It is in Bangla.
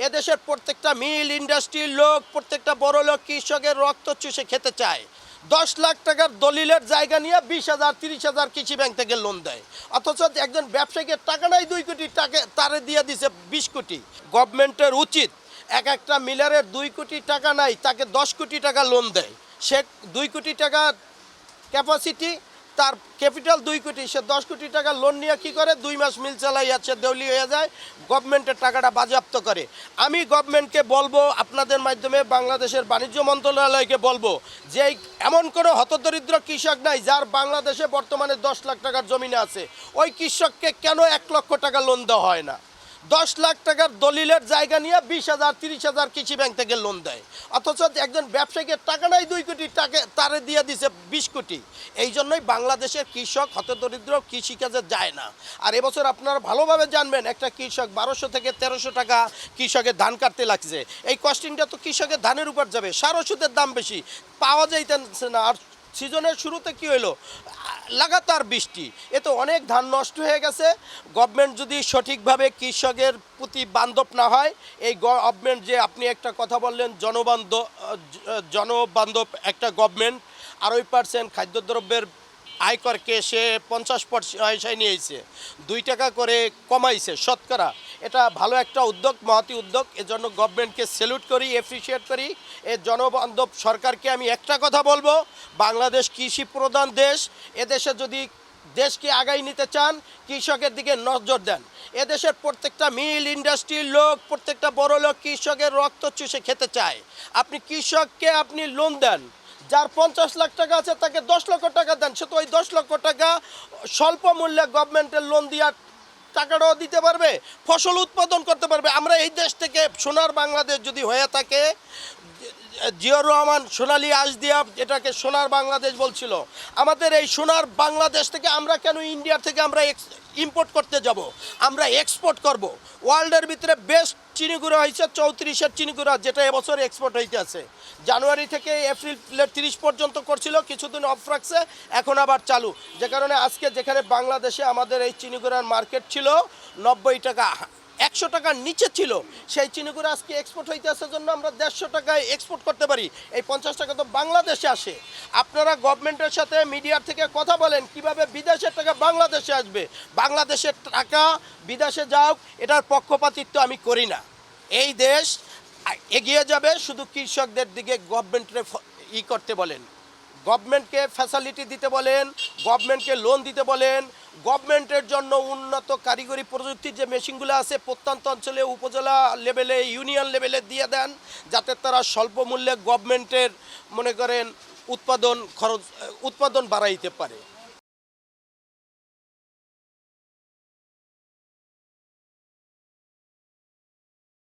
এদেশের প্রত্যেকটা মিল ইন্ডাস্ট্রির লোক, প্রত্যেকটা বড় লোক কৃষকের রক্ত চুষে খেতে চায়। 10 লাখ টাকার দলিলের জায়গা নিয়ে 20,000 30,000 কৃষি ব্যাংক থেকে লোন দেয়, অথচ একজন ব্যবসায়ীকে টাকা নাই 2 কোটি টাকা তারে দিয়ে দিছে 20 কোটি। গভর্নমেন্টের উচিত একটা মিলারের 2 কোটি টাকা নাই, তাকে 10 কোটি টাকা লোন দেয়। সে 2 কোটি টাকা ক্যাপাসিটি, তার ক্যাপিটাল 2 কোটি, সে 10 কোটি টাকা লোন নিয়ে কী করে 2 মাস মিল চালাই যাচ্ছে, দেউলি হয়ে যায়, গভর্নমেন্টের টাকাটা বাজেয়াপ্ত করে। আমি গভর্নমেন্টকে বলবো, আপনাদের মাধ্যমে বাংলাদেশের বাণিজ্য মন্ত্রণালয়কে বলবো যে এমন কোনো হতদরিদ্র কৃষক নাই যার বাংলাদেশে বর্তমানে 10 লাখ টাকার জমিনে আছে, ওই কৃষককে কেন 1 লক্ষ টাকা লোন দেওয়া হয় না? 10 লাখ টাকার দলিলের জায়গা নিয়ে 20,000 30,000 কৃষি ব্যাংক থেকে লোন দেয়, অথচ একজন ব্যবসায়ীকে টাকা নাই 2 কোটি টাকা তারে দিয়ে দিছে 20 কোটি। এই জন্যই বাংলাদেশের কৃষক হতদরিদ্র কৃষিকাজে যায় না। আর এবছর আপনারা ভালোভাবে জানবেন, একটা কৃষক 1200 থেকে 1300 টাকা কৃষকের ধান কাটতে লাগছে। এই কস্টিংটা তো কৃষকের ধানের উপর যাবে, সার ওষুধের দাম বেশি, পাওয়া যাইতেছে না। আর সিজনের শুরুতে কী হলো, লাগাতার বৃষ্টি, এতে অনেক ধান নষ্ট হয়ে গেছে। গভর্নমেন্ট যদি সঠিকভাবে কৃষকের প্রতি বান্ধব না হয়, এই গভর্নমেন্ট যে আপনি একটা কথা বললেন জনবান্ধব একটা গভর্নমেন্ট, 2.5% খাদ্যদ্রব্যের আয়করকে সে 50% নিয়েছে, 2 টাকা করে কমাইছে শতকরা। এটা ভালো একটা উদ্যোগ, মহতি উদ্যোগ, এজন্য গভর্নমেন্টকে স্যালুট করি, অ্যাপ্রিসিয়েট করি। এই জনবান্ধব সরকারকে আমি একটা কথা বলবো, বাংলাদেশ কৃষি প্রধান দেশ, এদেশে যদি দেশকে আগাই নিতে চান কৃষকের দিকে নজর দেন। এদেশের প্রত্যেকটা মিল ইন্ডাস্ট্রির লোক, প্রত্যেকটা বড় লোক কৃষকের রক্ত চুষে খেতে চায়। আপনি কৃষককে আপনি লোন দেন, যার 50 লাখ টাকা আছে তাকে 10 লক্ষ টাকা দেন, সে তো ওই 10 লক্ষ টাকা স্বল্প মূল্যে গভর্নমেন্টের লোন দিয়ে টাকাটাও দিতে পারবে, ফসল উৎপাদন করতে পারবে। আমরা এই দেশ থেকে সোনার বাংলাদেশ যদি হয়ে থাকে, জিয়াউর রহমান সোনালী আজ দিয়া এটাকে সোনার বাংলাদেশ বলছিল, আমাদের এই সোনার বাংলাদেশ থেকে আমরা কেন ইন্ডিয়ার থেকে আমরা ইম্পোর্ট করতে যাব? আমরা এক্সপোর্ট করব। ওয়ার্ল্ডের ভিতরে বেস্ট চিনিগুড়া হয়েছে 34-এর চিনিগুড়া, যেটা এবছর এক্সপোর্ট হইতে আছে। জানুয়ারি থেকে এপ্রিলের 30 পর্যন্ত করছিল, কিছুদিন অফ রাখছে, এখন আবার চালু। যে কারণে আজকে যেখানে বাংলাদেশে আমাদের এই চিনিগুড়ার মার্কেট ছিল 90 টাকা, 100 টাকার নিচে ছিল, সেই চিনিগুড়া আজকে এক্সপোর্ট হইতে আসার জন্য আমরা 150 টাকায় এক্সপোর্ট করতে পারি। এই 50 টাকা তো বাংলাদেশে আসে। আপনারা গভর্নমেন্টের সাথে মিডিয়ার থেকে কথা বলেন, কিভাবে বিদেশের টাকা বাংলাদেশে আসবে। বাংলাদেশের টাকা বিদেশে যাওক, এটার পক্ষপাতিত্ব আমি করি না। এই দেশ এগিয়ে যাবে, শুধু কৃষকদের দিকে গভর্নমেন্টের করতে বলেন, গভর্নমেন্টকে ফ্যাসিলিটি দিতে বলেন, গভর্নমেন্টকে লোন দিতে বলেন। গভর্নমেন্টের জন্য উন্নত কারিগরি প্রযুক্তির যে মেশিনগুলো আছে প্রত্যন্ত অঞ্চলে, উপজেলা লেভেলে, ইউনিয়ন লেভেলে দিয়ে দেন, যাতে তারা স্বল্প মূল্যে গভর্নমেন্টের মনে করেন উৎপাদন বাড়াইতে পারে।